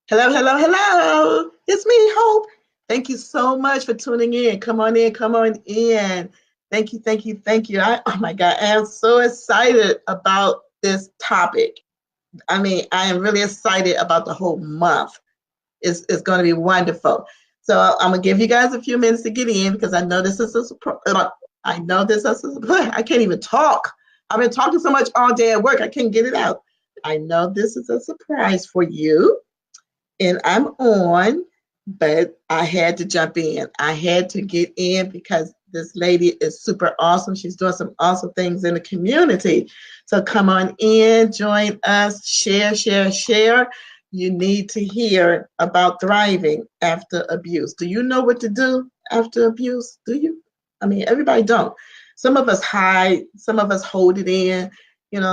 Hello, hello, hello. It's me, Hope. Thank you so much for tuning in. Come on in, come on in. Thank you, thank you, thank you. Oh my God, I am so excited about this topic. I am really excited about the whole month. It's going to be wonderful. So I'm going to give you guys a few minutes to get in because I know this is I know this is I can't even talk. I've been talking so much all day at work. I can't get it out. I know this is a surprise for you and I'm on, but I had to jump in. I had to get in because this lady is super awesome. She's doing some awesome things in the community. So come on in, join us, share, share, share. You need to hear about thriving after abuse. Do you know what to do after abuse? Do you? Everybody don't. Some of us hide, some of us hold it in,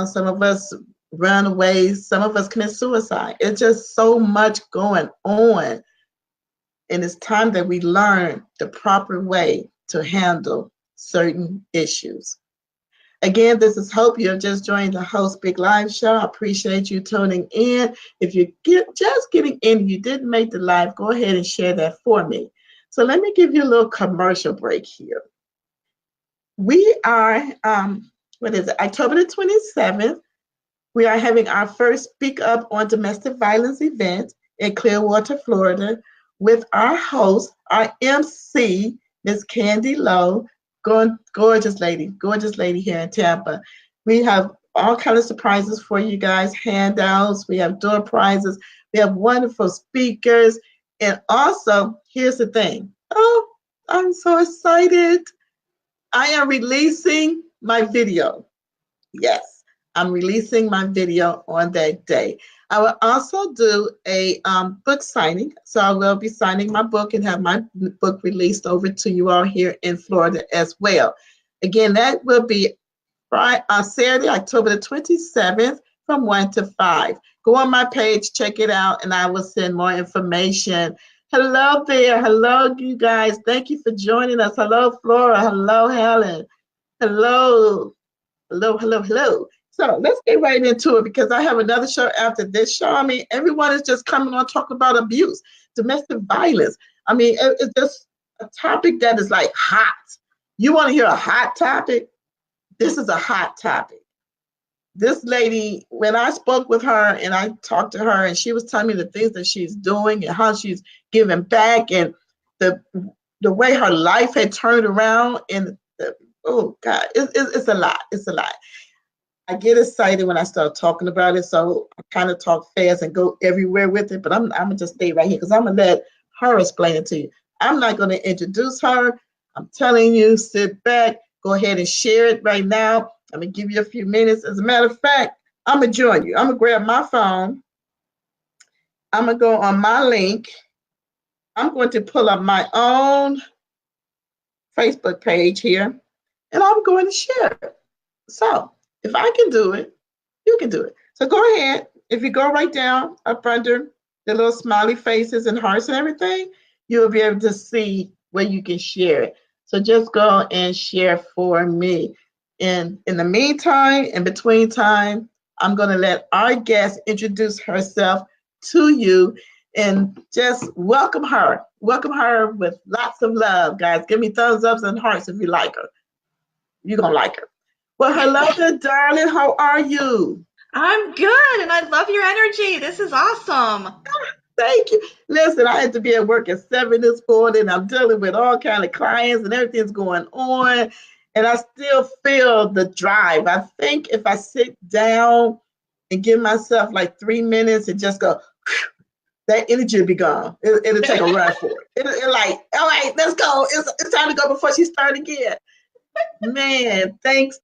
some of us run away, some of us commit suicide. It's just so much going on. And it's time that we learn the proper way to handle certain issues. Again, this is Hope. You're just joining the Host Big Live Show. I appreciate you tuning in. If you just getting in, you didn't make the live, go ahead and share that for me. So let me give you a little commercial break here. We are, what is it, October the 27th. We are having our first Speak Up on Domestic Violence event in Clearwater, Florida, with our host, our MC, Miss Candy Lowe, gorgeous lady here in Tampa. We have all kinds of surprises for you guys, handouts, we have door prizes, we have wonderful speakers, and also, here's the thing. Oh, I'm so excited. I am releasing my video. Yes, I'm releasing my video on that day. I will also do a book signing. So I will be signing my book and have my book released over to you all here in Florida as well. Again, that will be Friday, Saturday, October the 27th from 1 to 5. Go on my page, check it out, and I will send more information. Hello there. Hello, you guys. Thank you for joining us. Hello, Flora. Hello, Helen. Hello. Hello, hello, hello. So let's get right into it because I have another show after this show. Everyone is just coming on talking about abuse, domestic violence. It's just a topic that is like hot. You want to hear a hot topic? This is a hot topic. This lady, when I spoke with her and I talked to her, and she was telling me the things that she's doing and how she's giving back and the the way her life had turned around and oh God, it's a lot. It's a lot. I get excited when I start talking about it, so I kind of talk fast and go everywhere with it. But I'm gonna just stay right here because I'm gonna let her explain it to you. I'm not gonna introduce her. I'm telling you, sit back, go ahead and share it right now. I'm gonna give you a few minutes. As a matter of fact, I'm gonna join you. I'm gonna grab my phone. I'm gonna go on my link. I'm going to pull up my own Facebook page here, and I'm going to share it. So if I can do it, you can do it. So go ahead. If you go right down up under the little smiley faces and hearts and everything, you'll be able to see where you can share it. So just go and share for me. And in the meantime, in between time, I'm going to let our guest introduce herself to you and just welcome her. Welcome her with lots of love, guys. Give me thumbs ups and hearts if you like her. You're going to like her. Well, hello there, darling. How are you? I'm good, and I love your energy. This is awesome. Thank you. Listen, I had to be at work at 7 this morning. I'm dealing with all kind of clients and everything's going on. And I still feel the drive. I think if I sit down and give myself like 3 minutes and just go, that energy will be gone. It'll take a run for it. It'll like, all right, let's go. It's time to go before she starts again. Man, thank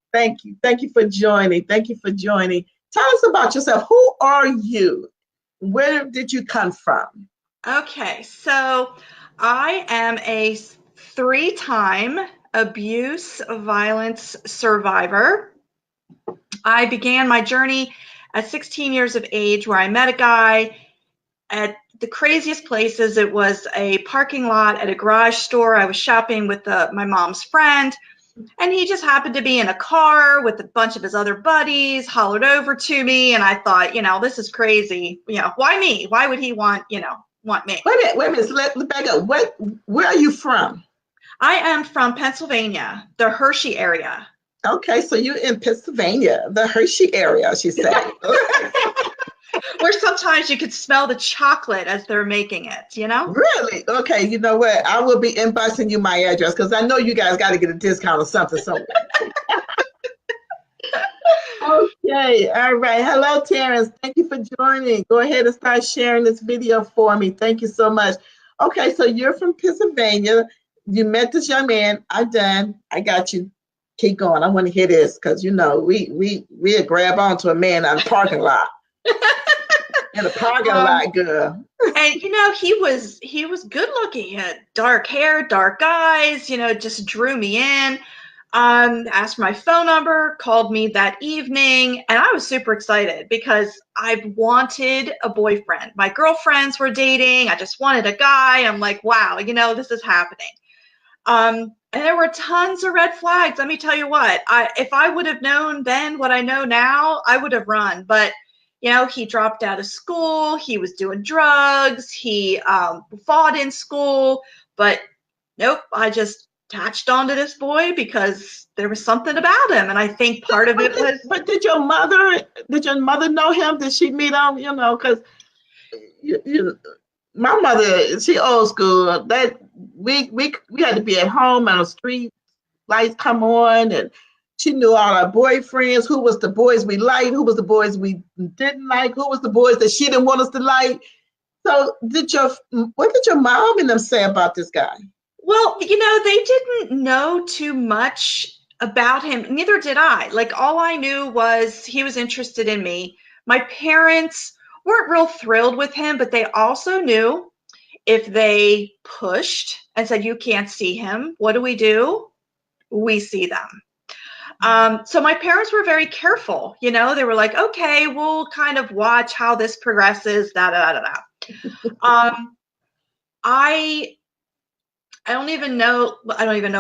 you. Thank you for joining. Thank you for joining. Tell us about yourself. Who are you? Where did you come from? Okay, so I am a three-time abuse violence survivor. I began my journey at 16 years of age where I met a guy at the craziest places. It was a parking lot at a garage store. I was shopping with my mom's friend. And he just happened to be in a car with a bunch of his other buddies, hollered over to me, and I thought, this is crazy. Why me? Why would he want me? Wait a minute. So let's back up. Where are you from? I am from Pennsylvania, the Hershey area. Okay, so you're in Pennsylvania, the Hershey area, she said. Where sometimes you could smell the chocolate as they're making it, Really? Okay, you know what? I will be inboxing you my address because I know you guys got to get a discount or something somewhere. Okay, all right. Hello, Terrence. Thank you for joining. Go ahead and start sharing this video for me. Thank you so much. Okay, so you're from Pennsylvania. You met this young man. I'm done. I got you. Keep going. I want to hear this because we grab onto a man on a parking lot. In a parking lot, girl. And he was good looking. He had dark hair, dark eyes. Just drew me in. Asked for my phone number, called me that evening, and I was super excited because I wanted a boyfriend. My girlfriends were dating. I just wanted a guy. I'm like, wow, this is happening. And there were tons of red flags. Let me tell you what, if I would have known then what I know now, I would have run. But he dropped out of school. He was doing drugs. He fought in school. But nope, I just attached onto this boy because there was something about him. And I think part of it was. But did your mother know him? Did she meet him? Because my mother, she old school. That we had to be at home and the street lights come on, and she knew all our boyfriends, who was the boys we liked, who was the boys we didn't like, who was the boys that she didn't want us to like. So what did your mom and them say about this guy? Well, they didn't know too much about him. Neither did I. Like, all I knew was he was interested in me. My parents weren't real thrilled with him, but they also knew if they pushed and said, you can't see him, what do? We see them. So my parents were very careful. They were like, okay, we'll kind of watch how this progresses, I don't even know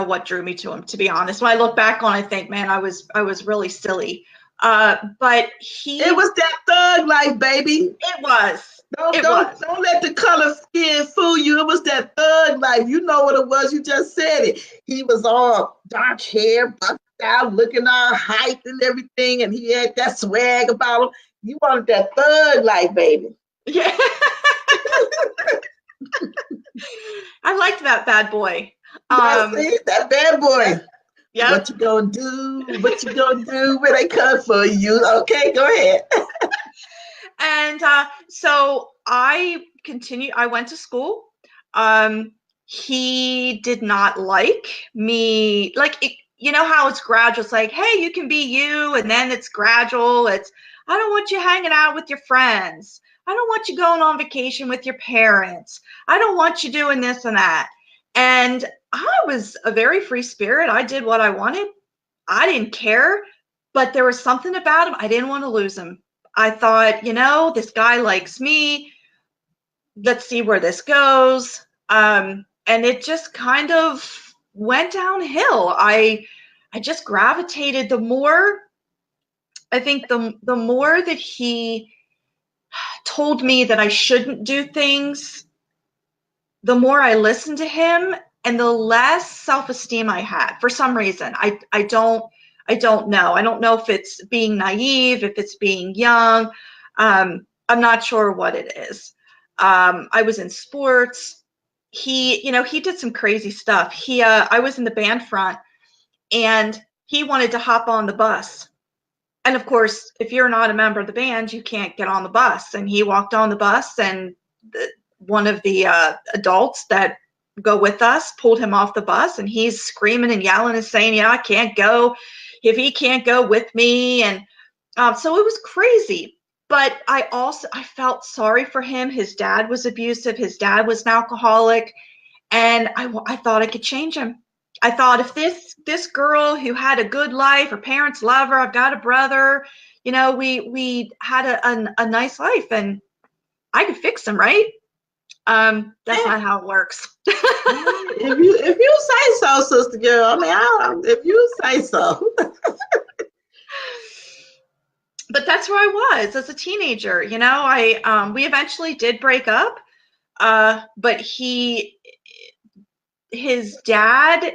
what drew me to him, to be honest. When I look back on it, I think, man, I was really silly. But it was that thug life, baby. It was. Don't let the color skin fool you. It was that thug life. You know what it was. You just said it. He was all dark hair, bucked out, looking all hyped and everything, and he had that swag about him. You wanted that thug life, baby. Yeah. I liked that bad boy. See, that bad boy. Yeah. What you gonna do? What you gonna do when they come for you? Okay, go ahead. And so I went to school. He did not like me. Like, how it's gradual. It's like, hey, you can be you. And then it's gradual. I don't want you hanging out with your friends. I don't want you going on vacation with your parents. I don't want you doing this and that. And I was a very free spirit. I did what I wanted. I didn't care. But there was something about him. I didn't want to lose him. I thought, this guy likes me. Let's see where this goes. And it just kind of went downhill. I just gravitated. The more, I think the more that he told me that I shouldn't do things, the more I listened to him and the less self-esteem I had for some reason. I don't know. I don't know if it's being naive, if it's being young. I'm not sure what it is. I was in sports. He did some crazy stuff. I was in the band front and he wanted to hop on the bus. And of course, if you're not a member of the band, you can't get on the bus. And he walked on the bus, and one of the adults that go with us pulled him off the bus, and he's screaming and yelling and saying, I can't go if he can't go with me. And so it was crazy. But I felt sorry for him. His dad was abusive. His dad was an alcoholic. And I thought I could change him. I thought, if this girl who had a good life, her parents love her, I've got a brother, we had a nice life, and I could fix him, right? That's not how it works. If you say so, sister girl. I mean, if you say so. But that's where I was as a teenager. You know, we eventually did break up. But his dad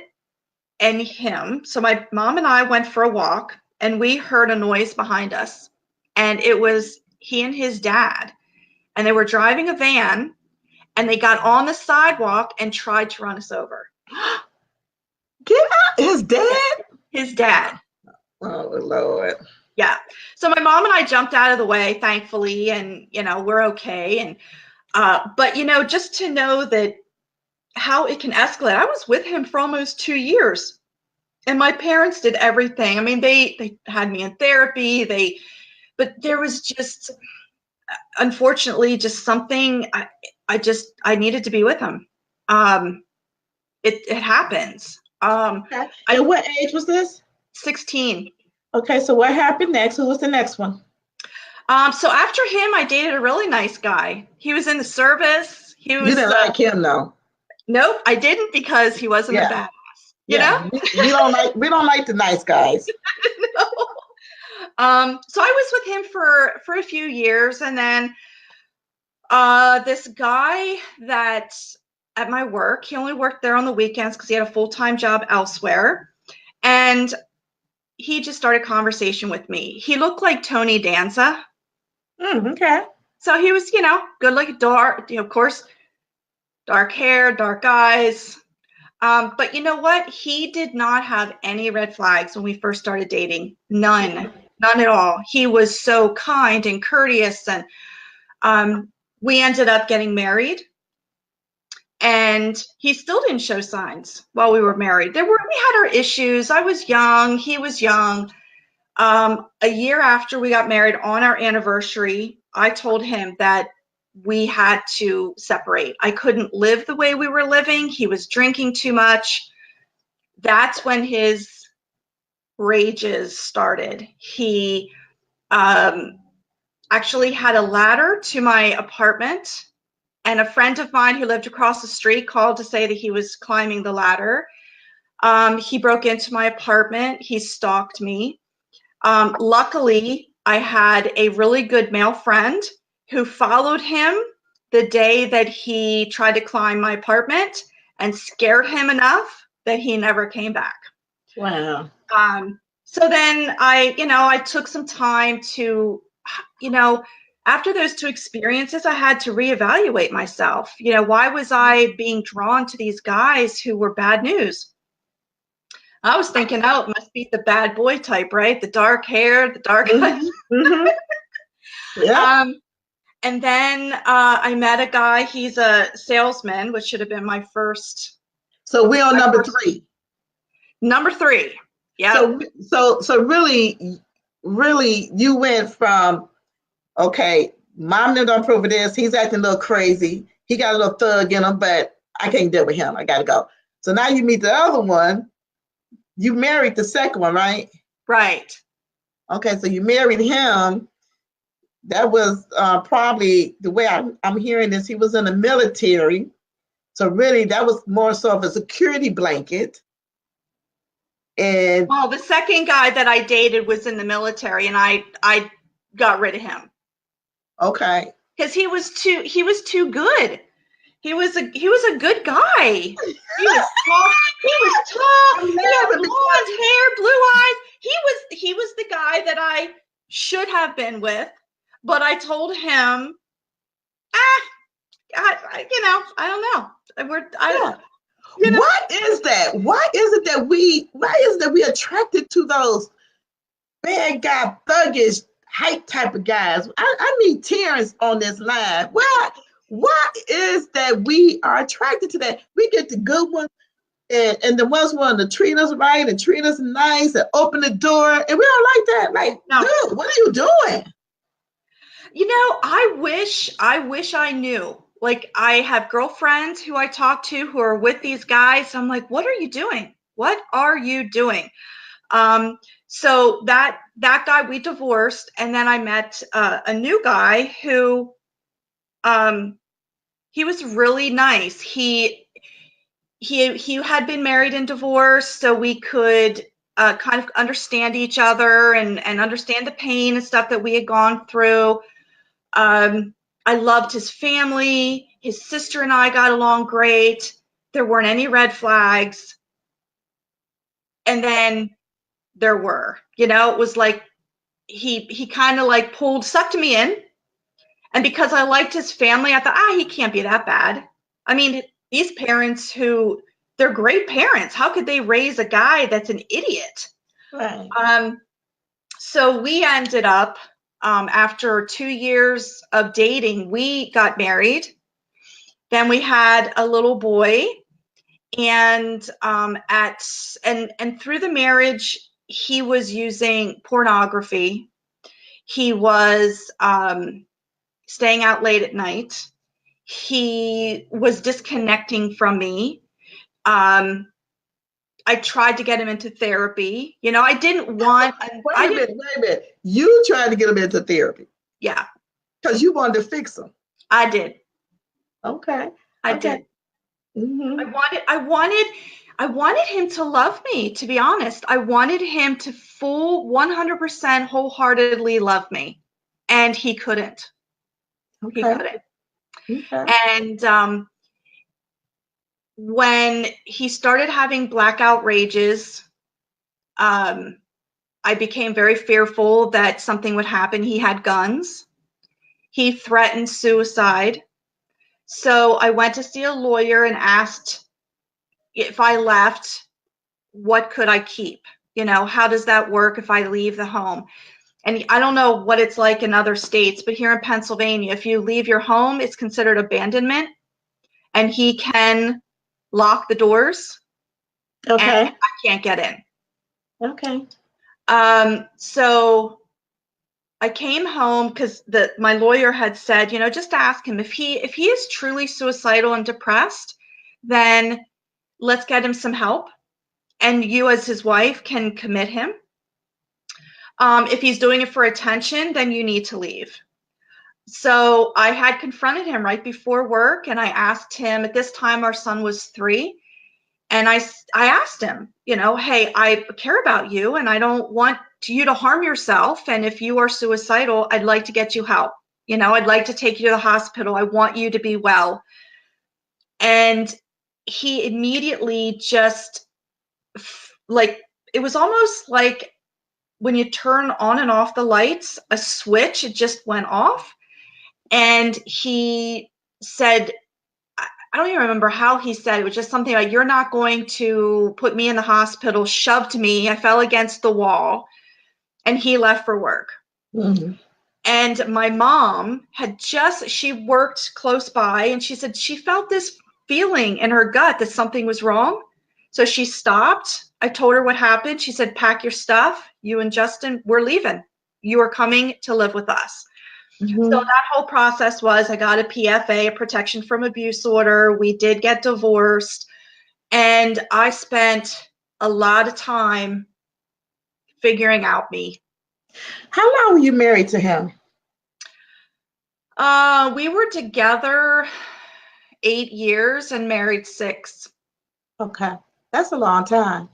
and him. So my mom and I went for a walk, and we heard a noise behind us, and it was he and his dad, and they were driving a van, and they got on the sidewalk and tried to run us over. Get out! His dad? His dad. Oh Lord. Yeah. So my mom and I jumped out of the way, thankfully, and we're okay. And but just to know that how it can escalate. I was with him for almost 2 years, and my parents did everything. I mean, they had me in therapy. But there was just, unfortunately, just something. I needed to be with him. It happens. Okay. And what age was this? 16. Okay, so what happened next? Who was the next one? So after him, I dated a really nice guy. He was in the service. He was. You didn't like him, though. Nope, I didn't, because he wasn't a badass. You know? We don't like the nice guys. No. So I was with him for a few years, and then this guy that at my work, he only worked there on the weekends because he had a full-time job elsewhere, and he just started conversation with me. He looked like Tony Danza. Okay. So he was, good looking, dark, of course, dark hair, dark eyes. But you know what? He did not have any red flags when we first started dating. None at all. He was so kind and courteous, and we ended up getting married. And he still didn't show signs while we were married. We had our issues. I was young. He was young. A year after we got married, on our anniversary, I told him that we had to separate. I couldn't live the way we were living. He was drinking too much. That's when his rages started. He actually had a ladder to my apartment, and a friend of mine who lived across the street called to say that he was climbing the ladder. He broke into my apartment. He stalked me. Luckily, I had a really good male friend who followed him the day that he tried to climb my apartment and scared him enough that he never came back. Wow. So then I took some time to, after those two experiences, I had to reevaluate myself. Why was I being drawn to these guys who were bad news? I was thinking, oh, it must be the bad boy type, right? The dark hair, the dark eyes. Mm-hmm. Yeah. And then I met a guy. He's a salesman, which should have been my first. So we're on number 3. Number 3. Yeah. So really, you went from, okay, mom didn't approve of this. He's acting a little crazy. He got a little thug in him, but I can't deal with him. I got to go. So now you meet the other one. You married the second one, right? Right. Okay, so you married him. That was probably the way I'm hearing this. He was in the military. So really, that was more so of a security blanket. And well, the second guy that I dated was in the military, and I got rid of him. Okay. Because he was too good. He was a good guy. He was tall. He had blonde hair, blue eyes. He was the guy that I should have been with, but I told him, I don't know. What is that? Why is it that we attracted to those bad guy, thuggish, hype type of guys? I need Terrence on this line. Why is that we are attracted to that? We get the good ones and the ones who want to treat us right and treat us nice and open the door, and we don't like that. Like, no. Dude, what are you doing? I wish I knew. Like, I have girlfriends who I talk to who are with these guys. I'm like, what are you doing? What are you doing? So that guy, we divorced, and then I met a new guy who He was really nice. He had been married and divorced, so we could kind of understand each other and understand the pain and stuff that we had gone through. I loved his family. His sister and I got along great. There weren't any red flags. And then there were, it was like he kind of like sucked me in. And because I liked his family, I thought, he can't be that bad. I mean, these parents they're great parents. How could they raise a guy that's an idiot? Right. So we ended up, after 2 years of dating, we got married. Then we had a little boy, and through the marriage, he was using pornography. He was staying out late at night. He was disconnecting from me. I tried to get him into therapy. I didn't want. Wait a minute. You tried to get him into therapy? Yeah. Because you wanted to fix him. I did. Okay. I did. Mm-hmm. I wanted him to love me, to be honest. I wanted him to 100% wholeheartedly love me. And he couldn't. Okay. He couldn't. Okay. And when he started having blackout rages, I became very fearful that something would happen. He had guns. He threatened suicide. So I went to see a lawyer and asked if I left, what could I keep? How does that work if I leave the home? And I don't know what it's like in other states, but here in Pennsylvania, if you leave your home, it's considered abandonment, and he can lock the doors. Okay. And I can't get in. Okay. So I came home because my lawyer had said, just ask him if he is truly suicidal and depressed, then let's get him some help, and you as his wife can commit him. If he's doing it for attention, then you need to leave. So I had confronted him right before work, and I asked him, at this time our son was 3, and I asked him, hey, I care about you and I don't want you to harm yourself, and if you are suicidal, I'd like to get you help. I'd like to take you to the hospital. I want you to be well. And he immediately just, like, it was almost like when you turn on and off the lights, a switch, it just went off. And he said, I don't even remember how he said it. It was just something like, you're not going to put me in the hospital, shoved me. I fell against the wall, and he left for work. Mm-hmm. And my mom she worked close by, and she said she felt this feeling in her gut that something was wrong. So she stopped. I told her what happened. She said, pack your stuff. You and Justin, we're leaving. You are coming to live with us. Mm-hmm. So that whole process was, I got a PFA, a protection from abuse order. We did get divorced. And I spent a lot of time figuring out me. How long were you married to him? We were together 8 years and married 6. Okay. That's a long time.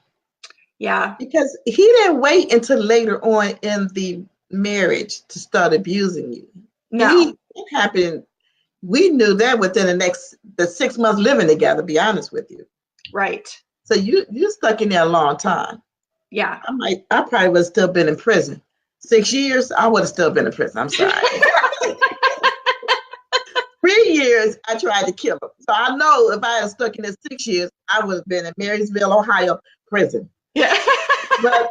Yeah. Because he didn't wait until later on in the marriage to start abusing you. No. It happened. We knew that within the 6 months living together, to be honest with you. Right. So you stuck in there a long time. Yeah. I probably would have still been in prison. 6 years, I would have still been in prison. I'm sorry. 3 years, I tried to kill him. So I know if I had stuck in this 6 years, I would have been in Marysville, Ohio prison. Yeah. But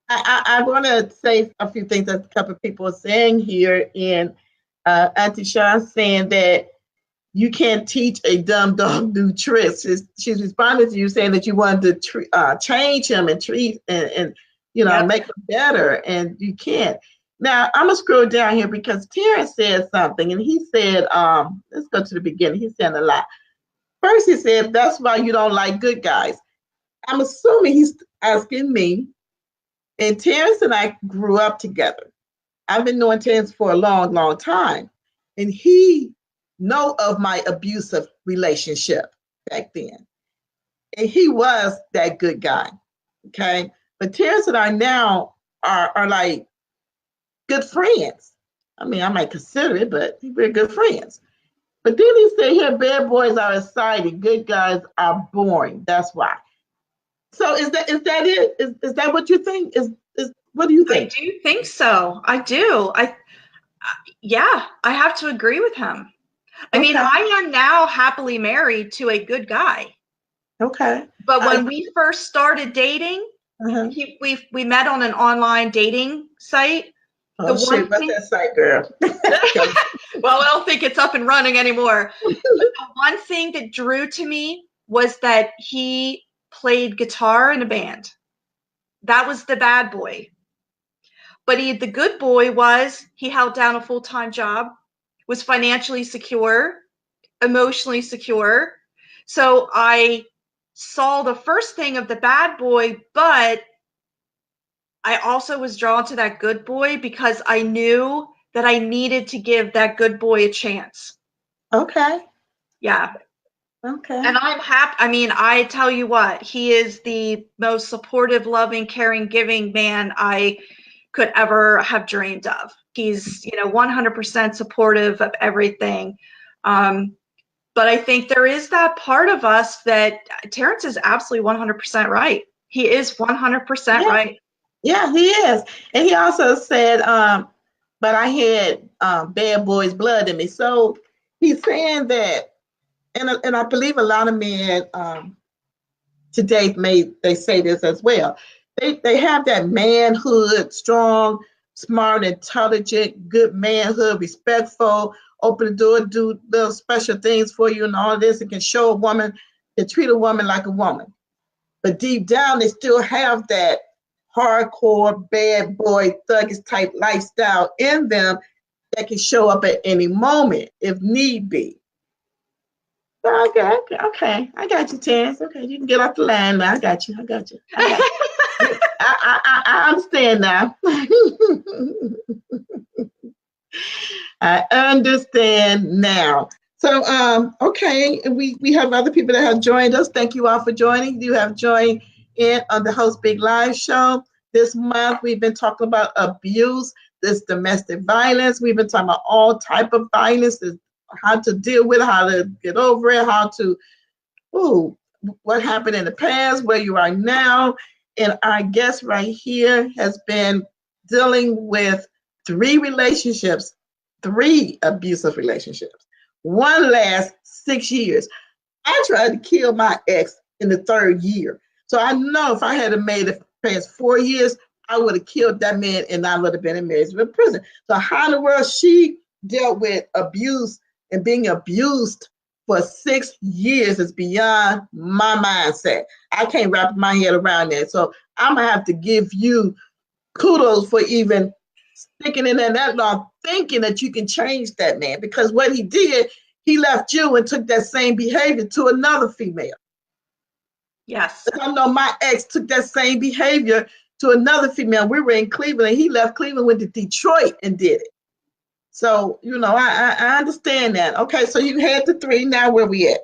I want to say a few things that a couple of people are saying here. And Auntie Sean saying that you can't teach a dumb dog new tricks. She's responding to you saying that you wanted to change him and treat and make him better, and you can't. Now I'm gonna scroll down here because Terrence said something, and he said, let's go to the beginning. He said a lot. First, he said that's why you don't like good guys. I'm assuming he's asking me. And Terrence and I grew up together. I've been knowing Terrence for a long, long time, and he know of my abusive relationship back then. And he was that good guy. Okay. But Terrence and I now are like good friends. I mean, I might consider it, but we're good friends. But then he said here, bad boys are exciting, good guys are boring. That's why. So is that it? Is that what you think? Is what do you think? I do think so. I do. Yeah, I have to agree with him. I mean, I am now happily married to a good guy. Okay. But when we first started dating, we met on an online dating site. Oh, shit, what's that site, girl? Well, I don't think it's up and running anymore. But the one thing that drew to me was that he played guitar in a band. That was the bad boy. But the good boy was he held down a full-time job, was financially secure, emotionally secure. So I saw the first thing of the bad boy, but I also was drawn to that good boy because I knew that I needed to give that good boy a chance. Okay. Yeah. Okay. And I'm happy. I mean, I tell you what, he is the most supportive, loving, caring, giving man I could ever have dreamed of. He's, 100% supportive of everything. But I think there is that part of us that Terrence is absolutely 100% right. He is 100% right. Yeah, he is. And he also said, but I had bad boys blood in me. So he's saying that, and I believe a lot of men today they say this as well. They have that manhood, strong, smart, intelligent, good manhood, respectful, open the door, do little special things for you and all this. It can show a woman, can treat a woman like a woman. But deep down, they still have that hardcore, bad boy, thuggish type lifestyle in them that can show up at any moment if need be. So, okay. I got you, Terrence. Okay, you can get off the line now. I got you. I understand now. I understand now. So, okay, we have other people that have joined us. Thank you all for joining. You have joined in on the Host Big Live show. This month, we've been talking about abuse, this domestic violence. We've been talking about all type of violence, how to deal with it, how to get over it, what happened in the past, where you are now. And our guest right here has been dealing with 3 relationships, 3 abusive relationships. One lasts 6 years. I tried to kill my ex in the 3rd year. So I know if I had made it past 4 years, I would have killed that man and I would have been in Marysville prison. So how in the world she dealt with abuse and being abused for 6 years is beyond my mindset. I can't wrap my head around that. So I'm going to have to give you kudos for even sticking in there that long, thinking that you can change that man. Because what he did, he left you and took that same behavior to another female. Yes. I know my ex took that same behavior to another female. We were in Cleveland and he left Cleveland, went to Detroit and did it. So, I understand that. Okay, so you had the 3. Now where we at?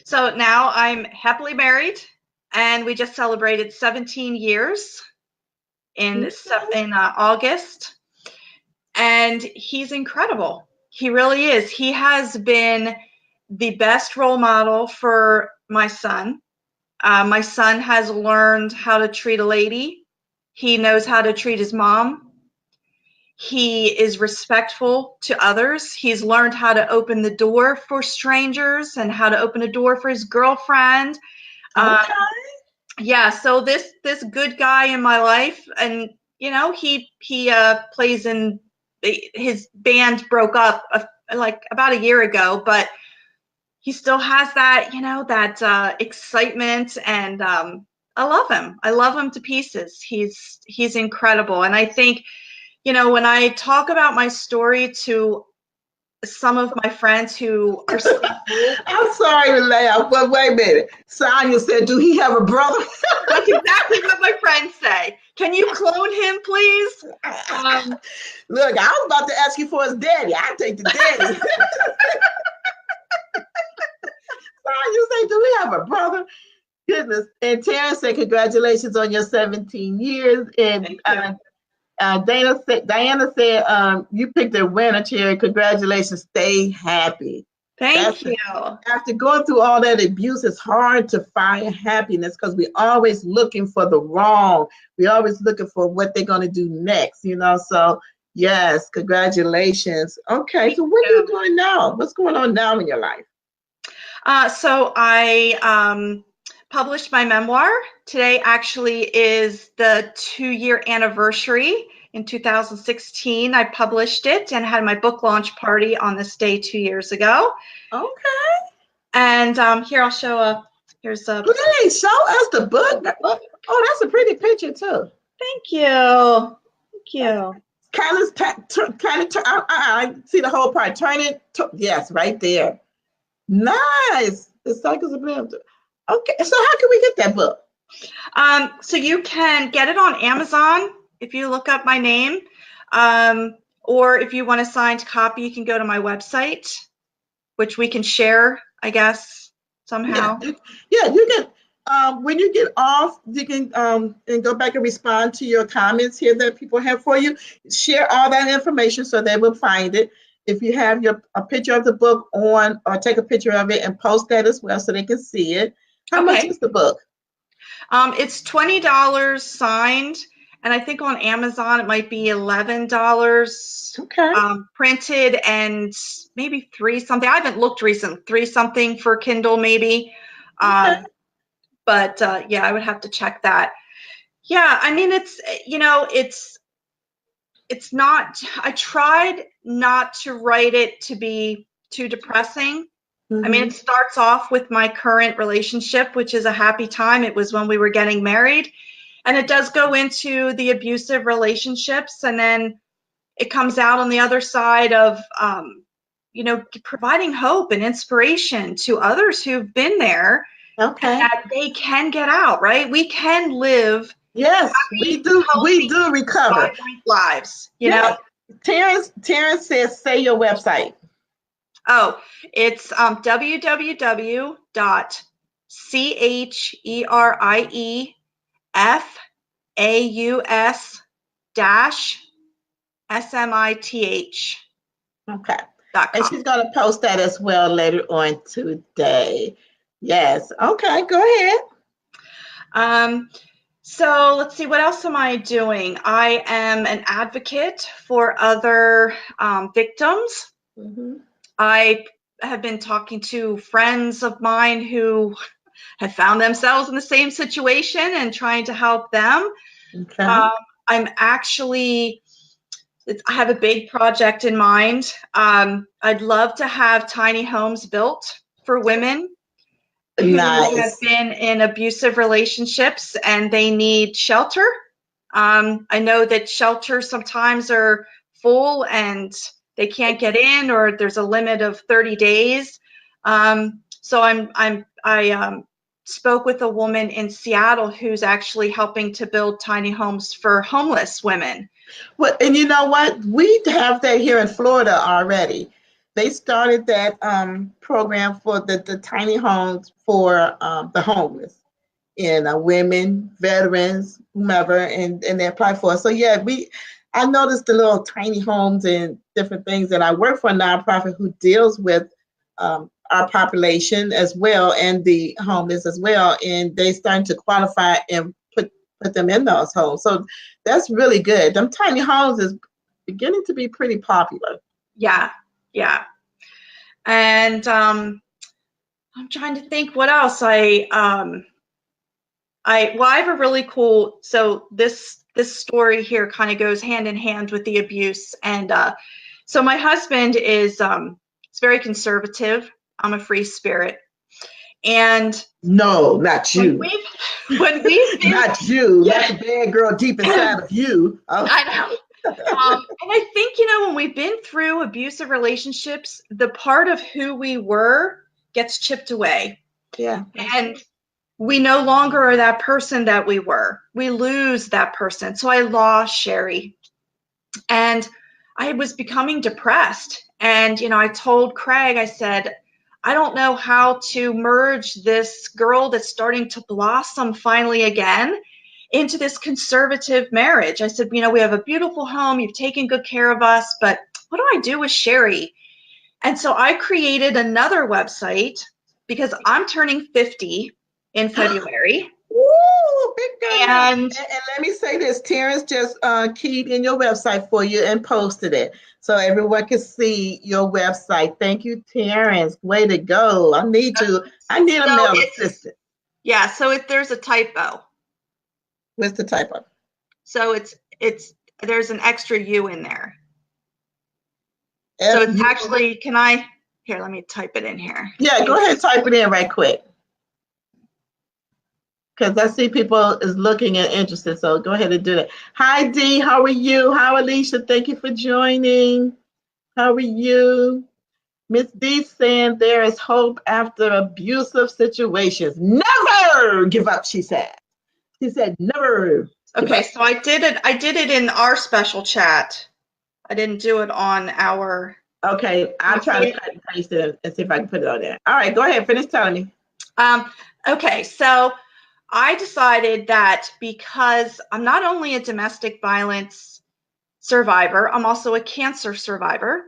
So now I'm happily married and we just celebrated 17 years in August. And he's incredible. He really is. He has been the best role model for my son. My son has learned how to treat a lady. He knows how to treat his mom. He is respectful to others. He's learned how to open the door for strangers and how to open a door for his girlfriend. Okay. Yeah, so this good guy in my life, and he plays in his band broke up like about a year ago, but he still has that that excitement, and I love him to pieces. He's incredible, and I think when I talk about my story to some of my friends who are I'm sorry to laugh, but wait a minute. Sonia said, do he have a brother? That's exactly what my friends say. Can you clone him, please? Look, I was about to ask you for his daddy. I'll take the daddy. forever, brother. Goodness. And Terrence said, congratulations on your 17 years. And Thank you. Diana said, you picked a winner, Cherry. Congratulations. Stay happy. Thank you. After going through all that abuse, it's hard to find happiness because we're always looking for the wrong. We're always looking for what they're going to do next, So, yes, congratulations. Okay, so what are you doing now? What's going on now in your life? So I published my memoir. Today actually is the 2-year anniversary. In 2016, I published it and had my book launch party on this day 2 years ago. Okay. And here I'll show here's a. Please show us the book. Oh, that's a pretty picture too. Thank you. Thank you. I see the whole part. Turn it. Yes, right there. Nice. The cycles of bloom. Okay, so how can we get that book? So you can get it on Amazon if you look up my name, or if you want a signed copy, you can go to my website, which we can share, I guess, somehow. Yeah, you can. When you get off, you can and go back and respond to your comments here that people have for you. Share all that information so they will find it. If you have a picture of the book on, or take a picture of it and post that as well so they can see it. How much is the book? It's $20 signed, and I think on Amazon it might be $11. Okay. Printed and maybe $3 something. I haven't looked recently. $3 something for Kindle maybe. Okay. But yeah, I would have to check that. Yeah, I mean it's it's not. I tried not to write it to be too depressing. I mean, it starts off with my current relationship, which is a happy time. It was when we were getting married. And it does go into the abusive relationships. And then it comes out on the other side of, providing hope and inspiration to others who've been there. Okay. That they can get out, right? We can live. Yes, we do. We do recover lives, you know. Terrence says, say your website. Oh, it's www.CHERIFAUS-SMITH. Okay. And she's going to post that as well later on today. Yes. Okay, go ahead. So let's see, what else am I doing? I am an advocate for other victims. I have been talking to friends of mine who have found themselves in the same situation and trying to help them. Okay. I have a big project in mind. I'd love to have tiny homes built for women who have been in abusive relationships and they need shelter. I know that shelters sometimes are full and they can't get in, or there's a limit of 30 days. So I spoke with a woman in Seattle who's actually helping to build tiny homes for homeless women. Well, and you know what? We have that here in Florida already. They started that program for the tiny homes for the homeless and women, veterans, whomever, and they apply for it. So yeah, I noticed the little tiny homes and different things, and I work for a nonprofit who deals with our population as well and the homeless as well, and they starting to qualify and put them in those homes. So that's really good. Them tiny homes is beginning to be pretty popular. Yeah. And I'm trying to think what else. I have a really cool. So this story here kind of goes hand in hand with the abuse, and so my husband is very conservative. I'm a free spirit, and no, not you. When we've been, not you. That's a bad girl deep inside of you. Oh. I know. And I think, when we've been through abusive relationships, the part of who we were gets chipped away. Yeah. And we no longer are that person that we were. We lose that person. So I lost Sherry. And I was becoming depressed. And, I told Craig, I said, I don't know how to merge this girl that's starting to blossom finally again into this conservative marriage. I said, we have a beautiful home. You've taken good care of us, but what do I do with Sherry? And so I created another website because I'm turning 50 in February. Woo, big girl. And let me say this, Terrence just keyed in your website for you and posted it so everyone can see your website. Thank you, Terrence. Way to go. I need a male assistant. Yeah, so there's a typo. What's the typo? So there's an extra U in there. So it's actually, let me type it in here. Yeah, go ahead, type it in right quick. Because I see people is looking and interested, so go ahead and do that. Hi, Dee, how are you? Hi, Alicia, thank you for joining. How are you? Miss D saying there is hope after abusive situations. Never give up, she said. She said never. Okay, so I did it in our special chat. I didn't do it on our. Okay, I'll try to cut and paste it and see if I can put it on there. All right, go ahead, finish telling me. Okay, so I decided that because I'm not only a domestic violence survivor, I'm also a cancer survivor.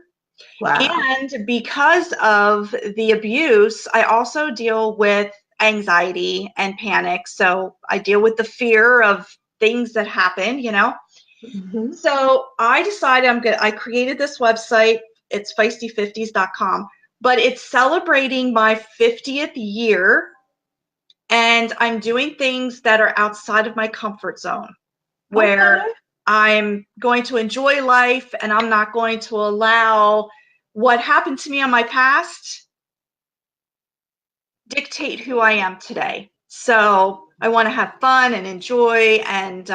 Wow. And because of the abuse, I also deal with anxiety and panic. So I deal with the fear of things that happen, Mm-hmm. So I decided I created this website. It's feisty50s.com, but it's celebrating my 50th year. And I'm doing things that are outside of my comfort zone, where I'm going to enjoy life and I'm not going to allow what happened to me in my past dictate who I am today. So I want to have fun and enjoy and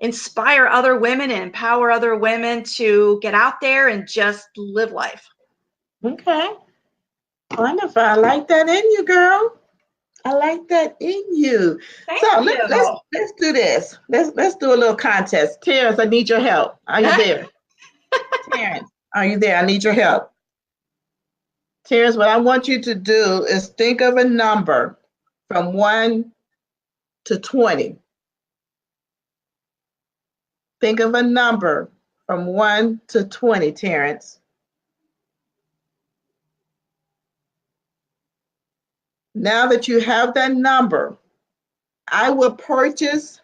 inspire other women and empower other women to get out there and just live life. Okay. Wonderful. I like that in you, girl. I like that in you. Thank you. Let's do this. Let's do a little contest. Terrence, I need your help. Are you there? Terrence, are you there? I need your help. Terrence, what I want you to do is think of a number from 1 to 20. Think of a number from 1 to 20, Terrence. Now that you have that number, I will purchase.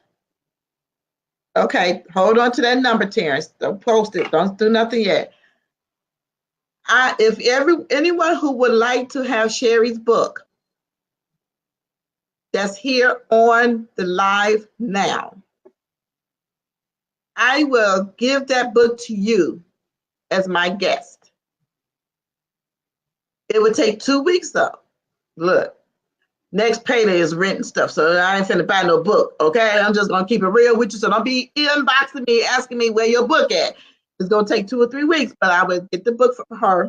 Okay, hold on to that number, Terrence. Don't post it. Don't do nothing yet. If anyone who would like to have Sherry's book that's here on the live now, I will give that book to you as my guest. It would take 2 weeks though. Look, next payday is rent and stuff, so I ain't finna buy no book, okay? I'm just gonna keep it real with you, so don't be inboxing me, asking me where your book at. It's gonna take 2 or 3 weeks, but I would get the book from her.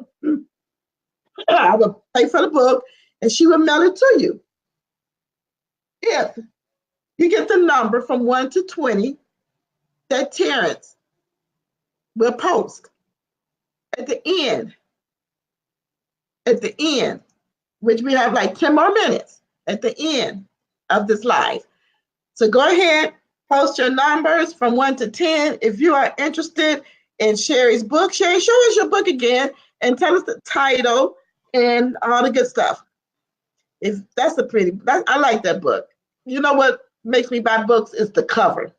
I would pay for the book, and she would mail it to you. If you get the number from 1 to 20 that Terrence will post at the end, which we have like 10 more minutes at the end of this live. So go ahead, post your numbers from 1 to 10. If you are interested in Sherry's book, Sherry, show us your book again and tell us the title and all the good stuff. I like that book. You know what makes me buy books is the cover.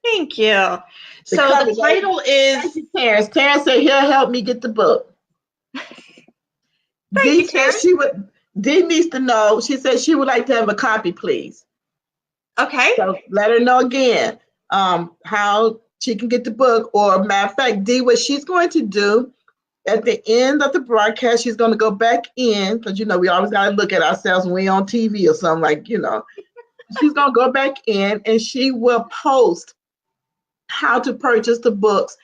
Thank you. So the title is Terrence. Terrence said he'll help me get the book. Dee said Dee needs to know. She said she would like to have a copy, please. Okay. So let her know again how she can get the book. Or matter of fact, Dee, what she's going to do at the end of the broadcast, she's going to go back in, because we always got to look at ourselves when we're on TV or something She's going to go back in and she will post how to purchase the books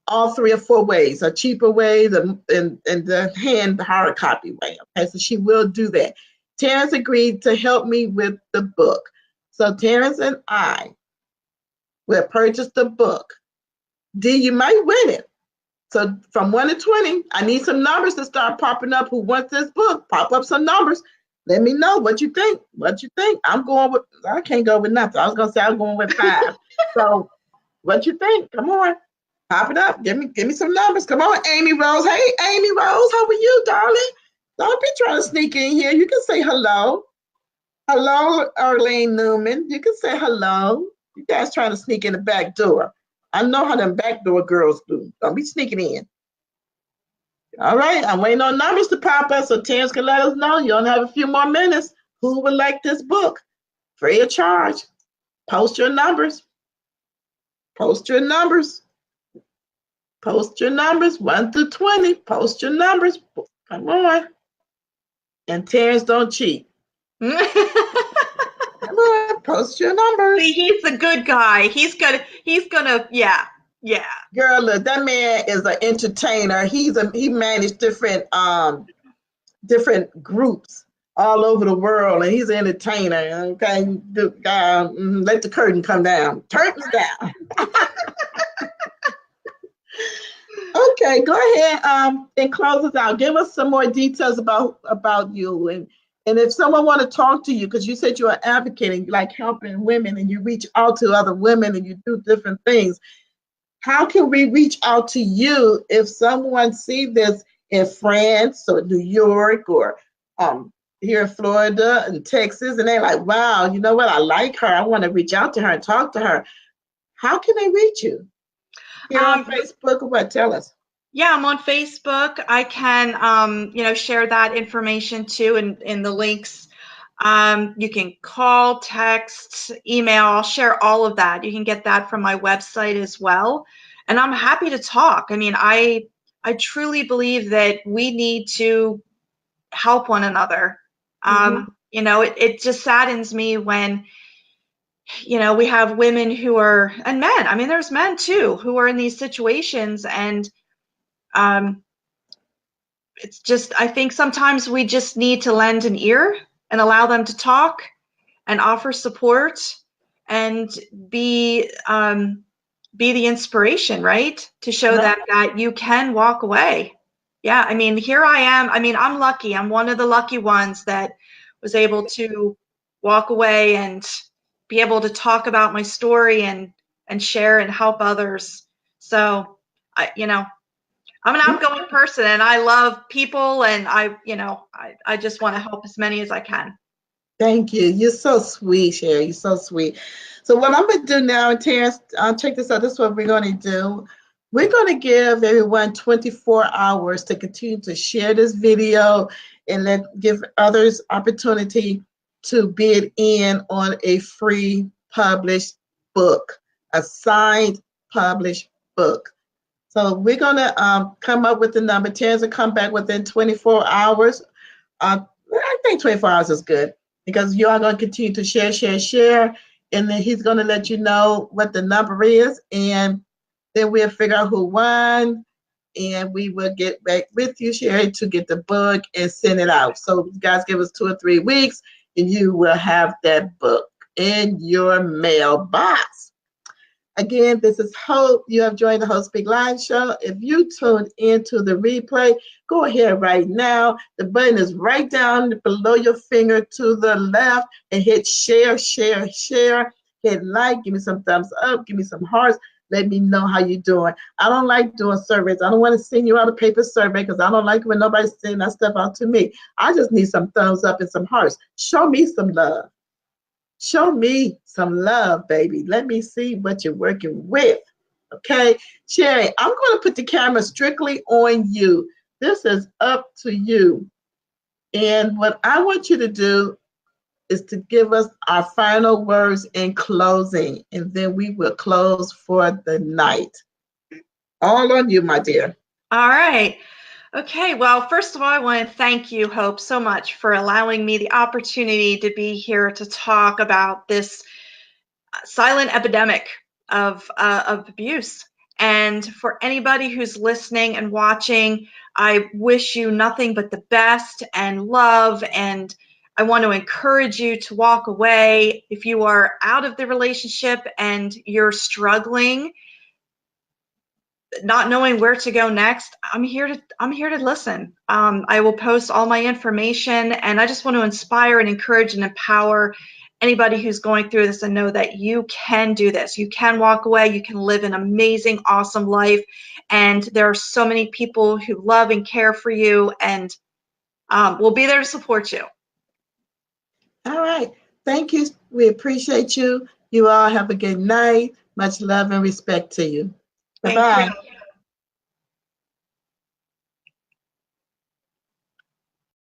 all 3 or 4 ways, a cheaper way, and the hard copy way. Okay, so she will do that. Terrence agreed to help me with the book. So Terrence and I will purchase the book. Dee, you might win it. So from 1 to 20, I need some numbers to start popping up. Who wants this book? Pop up some numbers. Let me know what you think. What you think? I can't go with nothing. I was gonna say I'm going with 5. So what you think? Come on. Pop it up. Give me some numbers. Come on, Amy Rose. Hey, Amy Rose, how are you, darling? Don't be trying to sneak in here. You can say hello. Hello, Arlene Newman. You can say hello. You guys trying to sneak in the back door. I know how them backdoor girls do. Don't be sneaking in. All right, I'm waiting on numbers to pop up so Terrence can let us know. You only have a few more minutes. Who would like this book? Free of charge. Post your numbers. Post your numbers. Post your numbers. 1 through 20. Post your numbers. Come on. And Terrence don't cheat. Come on, post your numbers. See, he's a good guy. He's gonna, yeah. Girl, look, that man is an entertainer. He managed different groups all over the world, and he's an entertainer. Okay, let the curtain come down. Curtains down. Okay, go ahead and close us out. Give us some more details about you, and if someone want to talk to you, because you said you're an advocate and you like helping women, and you reach out to other women and you do different things. How can we reach out to you if someone see this in France or New York or here in Florida and Texas, and they're like, wow, you know what? I like her. I want to reach out to her and talk to her. How can they reach you? Here on Facebook or what? Tell us. Yeah, I'm on Facebook. I can, share that information too in the links. You can call, text, email. I'll share all of that. You can get that from my website as well. And I'm happy to talk. I mean, I truly believe that we need to help one another. It just saddens me when we have women who are, and men, I mean, there's men too, who are in these situations. And it's just, I think sometimes we just need to lend an ear and allow them to talk and offer support and be the inspiration, right? To show them that you can walk away. Yeah, I mean, here I am. I mean, I'm lucky. I'm one of the lucky ones that was able to walk away and be able to talk about my story and share and help others. So, I'm an outgoing person and I love people, and I just want to help as many as I can. Thank you. You're so sweet, Sherry. You're so sweet. So what I'm going to do now, Terrence, check this out. This is what we're going to do. We're going to give everyone 24 hours to continue to share this video and give others opportunity to bid in on a free published book, a signed published book. So we're going to come up with the number. Terrence will come back within 24 hours. I think 24 hours is good, because you are going to continue to share, and then he's going to let you know what the number is, and then we'll figure out who won, and we will get back with you, Sherry, to get the book and send it out. So you guys give us 2 or 3 weeks, and you will have that book in your mailbox. Again, this is Hope. You have joined the Hope Speak Live show. If you tuned into the replay, go ahead right now. The button is right down below your finger to the left, and hit share. Hit like, give me some thumbs up, give me some hearts. Let me know how you're doing. I don't like doing surveys. I don't want to send you out a paper survey because I don't like when nobody's sending that stuff out to me. I just need some thumbs up and some hearts. Show me some love. Show me some love, baby. Let me see what you're working with. Okay, Sherry, I'm going to put the camera strictly on you. This is up to you. And what I want you to do is to give us our final words in closing, and then we will close for the night. All on you, my dear. All right. Okay, well, first of all, I want to thank you, Hope, so much for allowing me the opportunity to be here to talk about this silent epidemic of abuse. And for anybody who's listening and watching, I wish you nothing but the best and love, and I want to encourage you to walk away. If you are out of the relationship and you're struggling, not knowing where to go next, I'm here to listen. I will post all my information, and I just want to inspire and encourage and empower anybody who's going through this, and know that you can do this. You can walk away. You can live an amazing, awesome life. And there are so many people who love and care for you, and will be there to support you. All right. Thank you. We appreciate you. You all have a good night. Much love and respect to you. Thank Bye-bye. you.